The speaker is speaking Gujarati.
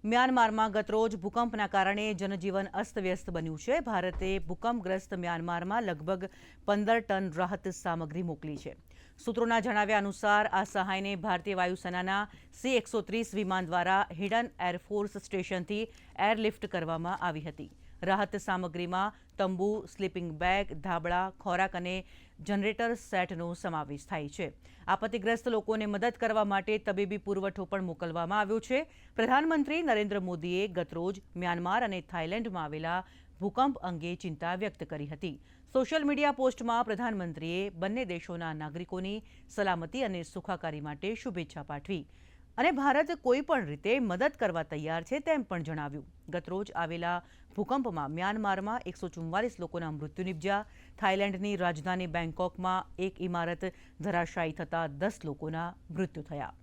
મ્યાનમારમાં ગતરોજ ભૂકંપના કારણે જનજીવન અસ્તવ્યસ્ત બન્યું છે. ભારતે ભૂકંપગ્રસ્ત મ્યાનમારમાં લગભગ 15 ટન રાહત સામગ્રી મોકલી છે. સૂત્રોના જણાવ્યા અનુસાર આ સહાયને ભારતીય વાયુસેનાના C-130 વિમાન દ્વારા હિડન એરફોર્સ સ્ટેશનથી એરલિફ્ટ કરવામાં આવી હતી. રાહત સામગ્રીમાં તંબુ, સ્લીપિંગ બેગ, ધાબળા, ખોરાક અને જનરેટર સેટનો સમાવેશ થાય છે. આપત્તિગ્રસ્ત લોકોને મદદ કરવા માટે તબીબી પુરવઠો પણ મોકલવામાં આવ્યો છે. પ્રધાનમંત્રી નરેન્દ્ર મોદીએ ગતરોજ મ્યાનમાર અને થાઇલેન્ડમાં આવેલા ભૂકંપ અંગે ચિંતા વ્યક્ત કરી હતી. સોશિયલ મીડિયા પોસ્ટમાં પ્રધાનમંત્રીએ બંને દેશોના નાગરિકોની સલામતી અને સુખાકારી માટે શુભેચ્છા પાઠવી અને ભારત કોઈપણ રીતે મદદ કરવા તૈયાર છે તેમ પણ જણાવ્યું. ગતરોજ આવેલા ભૂકંપમાં મ્યાનમારમાં 144 લોકોના મૃત્યુ નિપજ્યા. થાઇલેન્ડની રાજધાની બેંકોકમાં એક ઇમારત ધરાશાયી થતાં 10 લોકોના મૃત્યુ થયા.